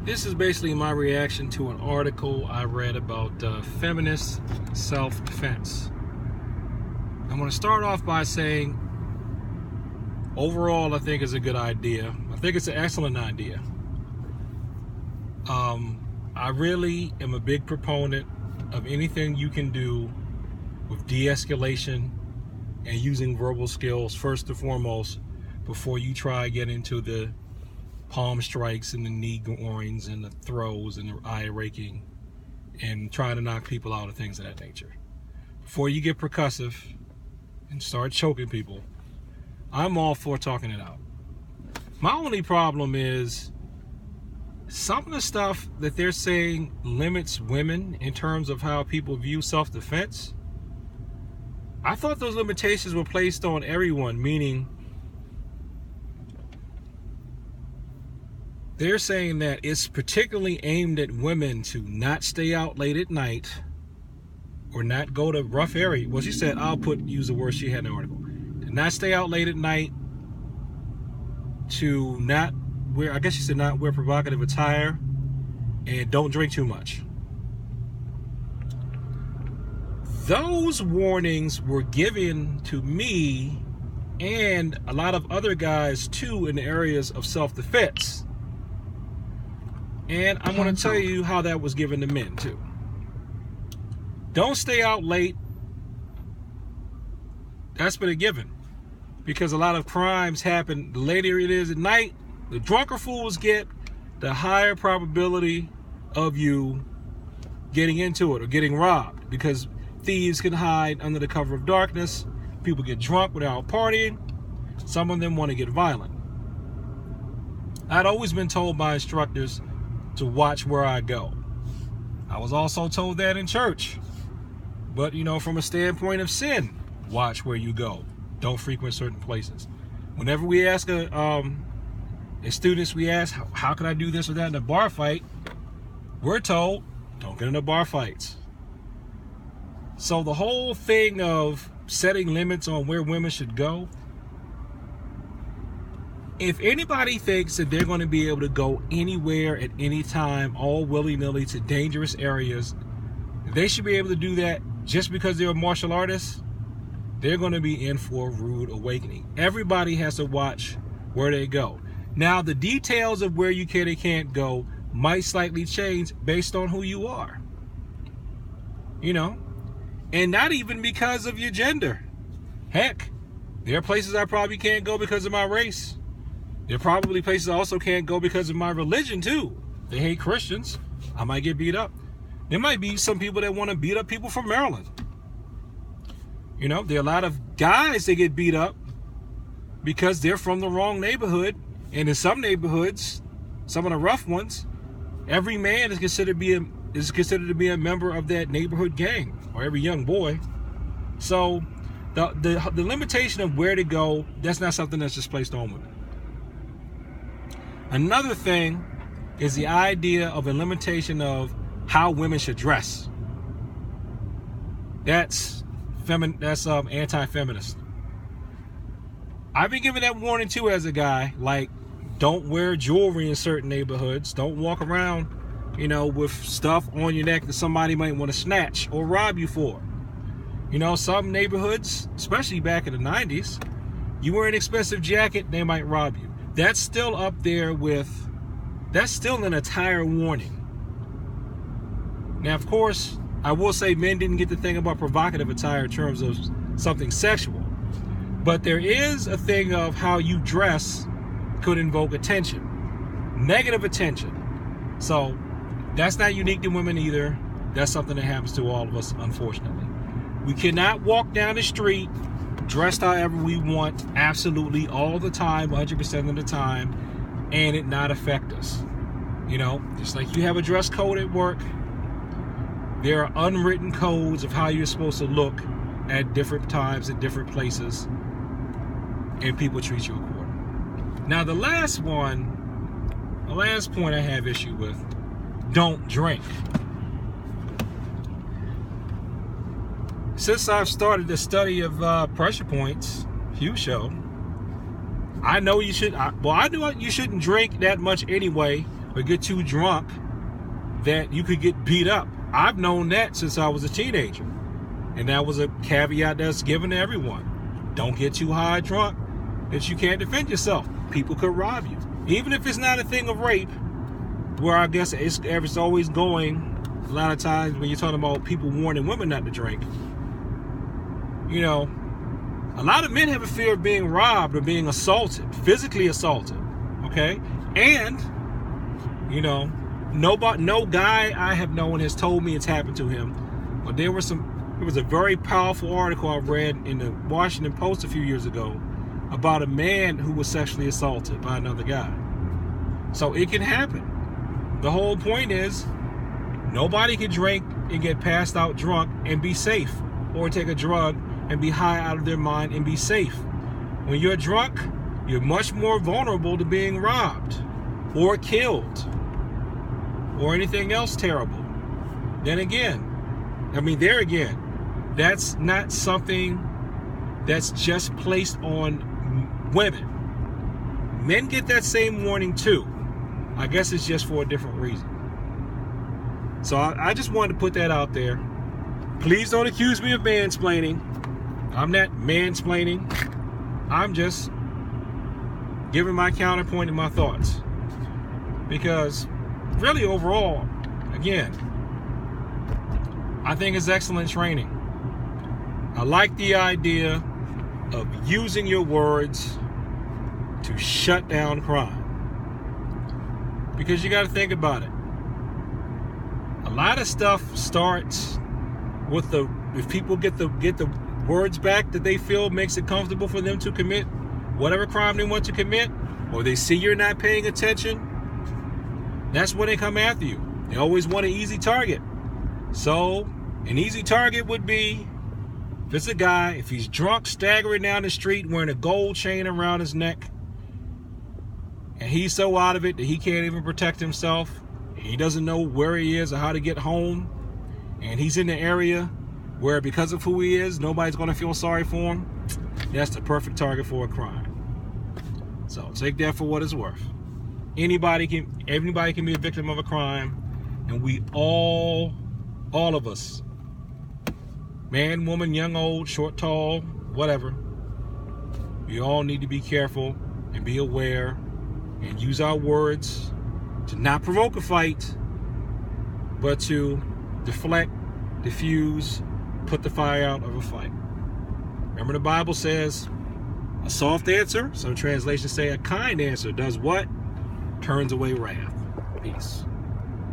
This is basically my reaction to an article I read about feminist self-defense. I'm going to start off by saying, overall, I think it's a good idea. I think it's an excellent idea. I really am a big proponent of anything you can do with de-escalation and using verbal skills first and foremost before you try to get into the palm strikes and the knee goings and the throws and the eye raking and trying to knock people out and things of that nature. Before you get percussive and start choking people, I'm all for talking it out. My only problem is some of the stuff that they're saying limits women in terms of how people view self-defense. I thought those limitations were placed on everyone, meaning they're saying that it's particularly aimed at women to not stay out late at night or not go to rough areas. Well, she said, use the word she had in the article. To not stay out late at night, to not wear, I guess she said not wear provocative attire, and don't drink too much. Those warnings were given to me and a lot of other guys too in the areas of self-defense. And I'm going to tell you how that was given to men too. Don't stay out late. That's been a given. Because a lot of crimes happen, the later it is at night, the drunker fools get, the higher probability of you getting into it or getting robbed. Because thieves can hide under the cover of darkness. People get drunk without partying. Some of them want to get violent. I'd always been told by instructors to watch where I go. I was also told that in church. But, from a standpoint of sin, watch where you go. Don't frequent certain places. Whenever we ask as students, we ask, how can I do this or that in a bar fight? We're told, don't get into bar fights. So the whole thing of setting limits on where women should go, if anybody thinks that they're going to be able to go anywhere at any time, all willy-nilly to dangerous areas, they should be able to do that just because they're a martial artist. They're going to be in for a rude awakening. Everybody has to watch where they go. Now, the details of where you can and can't go might slightly change based on who you are. And not even because of your gender. Heck, there are places I probably can't go because of my race. There are probably places I also can't go because of my religion too. They hate Christians. I might get beat up. There might be some people that want to beat up people from Maryland. There are a lot of guys that get beat up because they're from the wrong neighborhood. And in some neighborhoods, some of the rough ones, every man is considered to be a member of that neighborhood gang, or every young boy. So the limitation of where to go, that's not something that's just placed on women. Another thing is the idea of a limitation of how women should dress. That's anti-feminist. I've been given that warning too as a guy, like don't wear jewelry in certain neighborhoods. Don't walk around, with stuff on your neck that somebody might want to snatch or rob you for. Some neighborhoods, especially back in the 90s, you wear an expensive jacket, they might rob you. That's still up there that's still an attire warning. Now, of course, I will say men didn't get the thing about provocative attire in terms of something sexual. But there is a thing of how you dress could invoke attention. Negative attention. So that's not unique to women either. That's something that happens to all of us, unfortunately. We cannot walk down the street dressed however we want, absolutely all the time, 100% of the time, and it not affect us. Just like you have a dress code at work, there are unwritten codes of how you're supposed to look at different times, at different places, and people treat you accordingly. Now, the last point I have issue with, don't drink. Since I've started the study of pressure points, Hugh show, I know you should. I knew you shouldn't drink that much anyway, or get too drunk that you could get beat up. I've known that since I was a teenager. And that was a caveat that's given to everyone. Don't get too high drunk that you can't defend yourself. People could rob you. Even if it's not a thing of rape, where I guess it's always going, a lot of times when you're talking about people warning women not to drink, you know, a lot of men have a fear of being robbed or being assaulted, physically assaulted, okay? And, you know, no guy I have known has told me it's happened to him, but there was a very powerful article I read in the Washington Post a few years ago about a man who was sexually assaulted by another guy. So it can happen. The whole point is nobody can drink and get passed out drunk and be safe, or take a drug and be high out of their mind and be safe. When you're drunk, you're much more vulnerable to being robbed or killed or anything else terrible. Then again, there again, that's not something that's just placed on women. Men get that same warning too. I guess it's just for a different reason. So I just wanted to put that out there. Please don't accuse me of mansplaining. I'm not mansplaining. I'm just giving my counterpoint and my thoughts. Because really overall, again, I think it's excellent training. I like the idea of using your words to shut down crime. Because you got to think about it. A lot of stuff starts with if people get the words back that they feel makes it comfortable for them to commit whatever crime they want to commit, or they see you're not paying attention, that's when they come after you. They always want an easy target. So an easy target would be, if it's a guy, if he's drunk, staggering down the street, wearing a gold chain around his neck, and he's so out of it that he can't even protect himself, he doesn't know where he is or how to get home, and he's in the area where, because of who he is, nobody's going to feel sorry for him, that's the perfect target for a crime. So take that for what it's worth. Everybody can be a victim of a crime, and we all of us, man, woman, young, old, short, tall, whatever, we all need to be careful and be aware and use our words to not provoke a fight, but to deflect, diffuse, put the fire out of a fight. Remember, the Bible says a soft answer, some translations say a kind answer, does what? Turns away wrath. Peace.